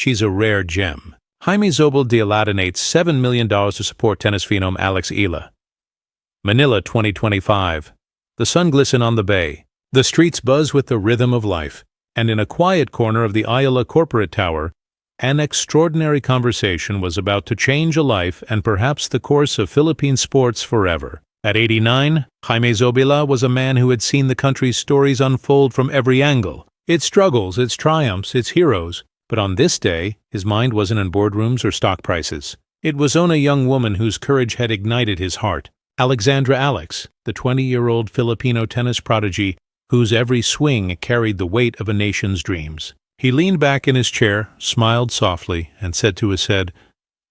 She's a rare gem. Jaime Zobel de Ayala donates $7 million to support tennis phenom Eala. Manila 2025. The sun glisten on the bay. The streets buzz with the rhythm of life. And in a quiet corner of the Eala corporate tower, an extraordinary conversation was about to change a life and perhaps the course of Philippine sports forever. At 89, Jaime Zobel was a man who had seen the country's stories unfold from every angle. Its struggles, its triumphs, its heroes. But on this day, his mind wasn't in boardrooms or stock prices. It was on a young woman whose courage had ignited his heart. Alexandra Alex, the 20-year-old Filipino tennis prodigy whose every swing carried the weight of a nation's dreams. He leaned back in his chair, smiled softly, and said to his head,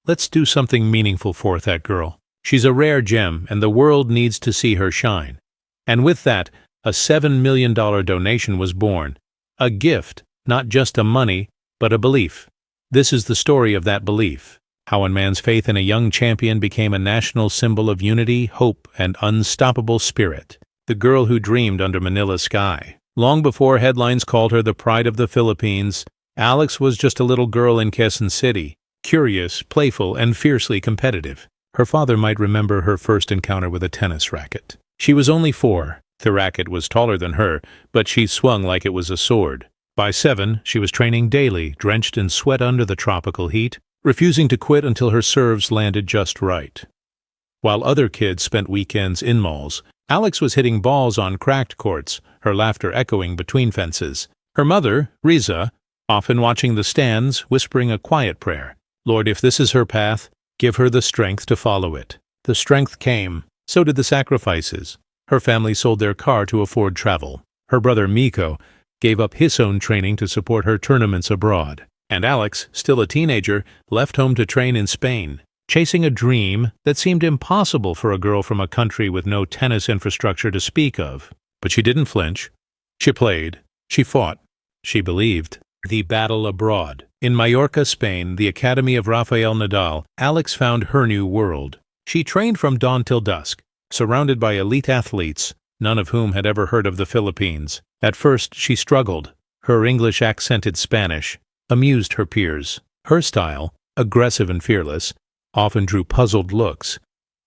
"Let's do something meaningful for that girl. She's a rare gem, and the world needs to see her shine." And with that, a $7 million donation was born. A gift, not just a money, but a belief. This is the story of that belief. How a man's faith in a young champion became a national symbol of unity, hope, and unstoppable spirit. The girl who dreamed under Manila's sky. Long before headlines called her the pride of the Philippines, Alex was just a little girl in Quezon City, curious, playful, and fiercely competitive. Her father might remember her first encounter with a tennis racket. She was only 4. The racket was taller than her, but she swung like it was a sword. By 7, she was training daily, drenched in sweat under the tropical heat, refusing to quit until her serves landed just right. While other kids spent weekends in malls, Alex was hitting balls on cracked courts, her laughter echoing between fences. Her mother, Riza, often watching the stands, whispering a quiet prayer. Lord, if this is her path, give her the strength to follow it. The strength came. So did the sacrifices. Her family sold their car to afford travel. Her brother Miko gave up his own training to support her tournaments abroad. And Alex, still a teenager, left home to train in Spain, chasing a dream that seemed impossible for a girl from a country with no tennis infrastructure to speak of. But she didn't flinch. She played. She fought. She believed. The battle abroad. In Mallorca, Spain, the academy of Rafael Nadal, Alex found her new world. She trained from dawn till dusk, surrounded by elite athletes, none of whom had ever heard of the Philippines. At first, she struggled. Her English-accented Spanish amused her peers. Her style, aggressive and fearless, often drew puzzled looks.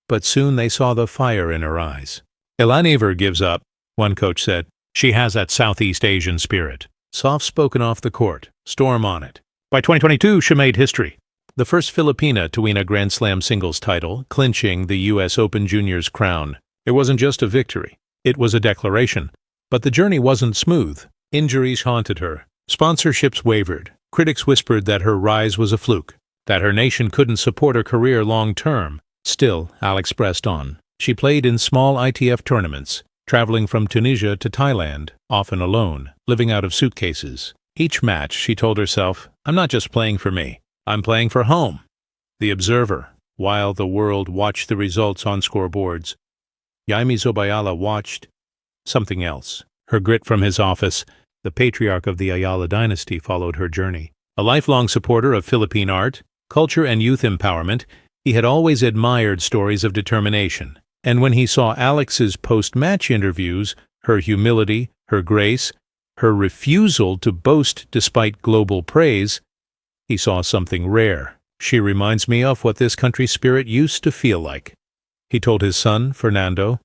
But soon they saw the fire in her eyes. Eala never gives up, one coach said. She has that Southeast Asian spirit. Soft-spoken off the court, storm on it. By 2022, she made history. The first Filipina to win a Grand Slam singles title, clinching the U.S. Open Juniors crown. It wasn't just a victory. It was a declaration. But the journey wasn't smooth. Injuries haunted her. Sponsorships wavered. Critics whispered that her rise was a fluke, that her nation couldn't support her career long-term. Still, Alex pressed on. She played in small ITF tournaments, traveling from Tunisia to Thailand, often alone, living out of suitcases. Each match, she told herself, I'm not just playing for me. I'm playing for home. The observer, while the world watched the results on scoreboards, Jaime Zobel watched something else. Her grit from his office, the patriarch of the Ayala dynasty, followed her journey. A lifelong supporter of Philippine art, culture, and youth empowerment, he had always admired stories of determination. And when he saw Alex's post-match interviews, her humility, her grace, her refusal to boast despite global praise, he saw something rare. She reminds me of what this country's spirit used to feel like, he told his son, Fernando.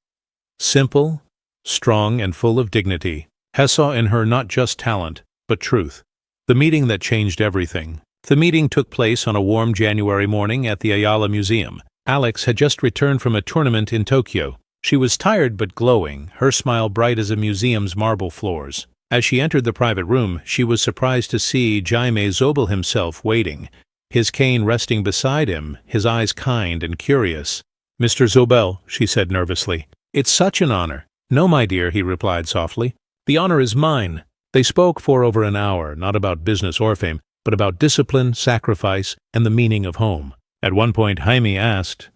Simple, strong, and full of dignity. Hess saw in her not just talent, but truth. The meeting that changed everything. The meeting took place on a warm January morning at the Ayala Museum. Alex had just returned from a tournament in Tokyo. She was tired but glowing, her smile bright as a museum's marble floors. As she entered the private room, she was surprised to see Jaime Zobel himself waiting, his cane resting beside him, his eyes kind and curious. "Mr. Zobel," she said nervously, "it's such an honor." "No, my dear," he replied softly. "The honor is mine." They spoke for over an hour, not about business or fame, but about discipline, sacrifice, and the meaning of home. At one point, Jaime asked,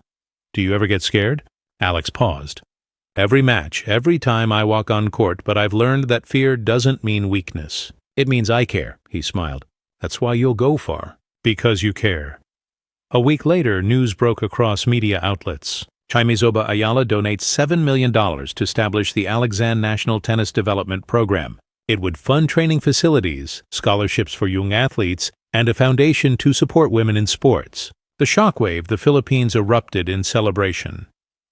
"Do you ever get scared?" Alex paused. "Every match, every time I walk on court, but I've learned that fear doesn't mean weakness. It means I care," he smiled. "That's why you'll go far. Because you care." A week later, news broke across media outlets. Jaime Zobel de Ayala donates $7 million to establish the Alexandra National Tennis Development Program. It would fund training facilities, scholarships for young athletes, and a foundation to support women in sports. The shockwave, the Philippines erupted in celebration.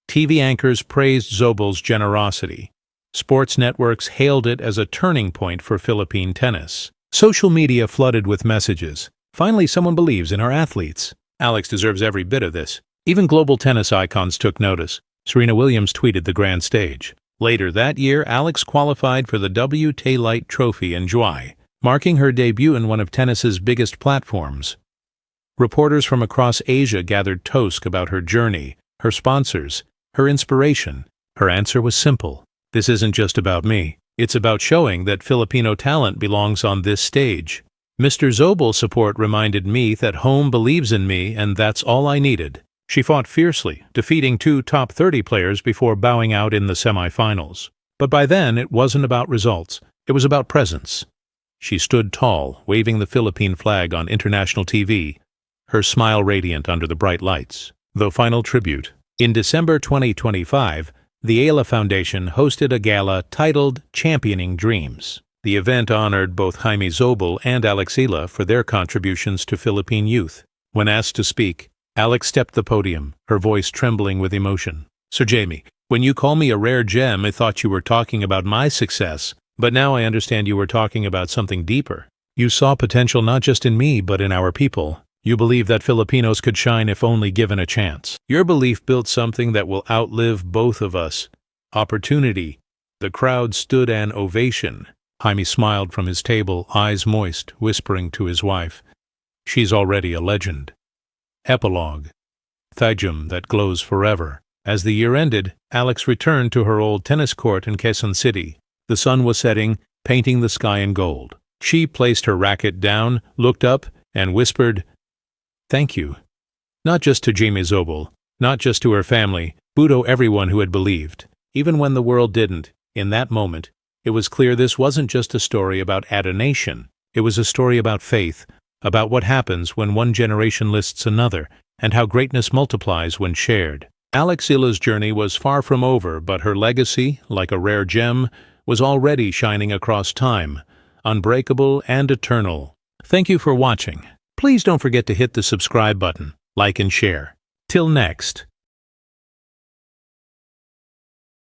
TV anchors praised Zobel's generosity. Sports networks hailed it as a turning point for Philippine tennis. Social media flooded with messages. Finally, someone believes in our athletes. Alex deserves every bit of this. Even global tennis icons took notice. Serena Williams tweeted the grand stage. Later that year, Alex qualified for the WTA Light Trophy in July, marking her debut in one of tennis's biggest platforms. Reporters from across Asia gathered to ask about her journey, her sponsors, her inspiration. Her answer was simple. This isn't just about me. It's about showing that Filipino talent belongs on this stage. Mr. Zobel's support reminded me that home believes in me, and that's all I needed. She fought fiercely, defeating 2 top 30 players before bowing out in the semifinals. But by then, it wasn't about results. It was about presence. She stood tall, waving the Philippine flag on international TV, her smile radiant under the bright lights. The final tribute. In December 2025, the Eala Foundation hosted a gala titled Championing Dreams. The event honored both Jaime Zobel and Eala for their contributions to Philippine youth. When asked to speak, Alex stepped the podium, her voice trembling with emotion. "Sir Jaime, when you call me a rare gem, I thought you were talking about my success, but now I understand you were talking about something deeper. You saw potential not just in me, but in our people. You believe that Filipinos could shine if only given a chance. Your belief built something that will outlive both of us. Opportunity." The crowd stood an ovation. Jaime smiled from his table, eyes moist, whispering to his wife, "She's already a legend." Epilogue. Thijum that glows forever. As the year ended, Alex returned to her old tennis court in Quezon City. The sun was setting, painting the sky in gold. She placed her racket down, looked up, and whispered, "Thank you." Not just to Jaime Zobel, not just to her family, but to everyone who had believed. Even when the world didn't, in that moment, it was clear this wasn't just a story about adonation. It was a story about faith, about what happens when one generation lists another, and how greatness multiplies when shared. Eala's journey was far from over, but her legacy, like a rare gem, was already shining across time, unbreakable and eternal. Thank you for watching. Please don't forget to hit the subscribe button, like and share. Till next.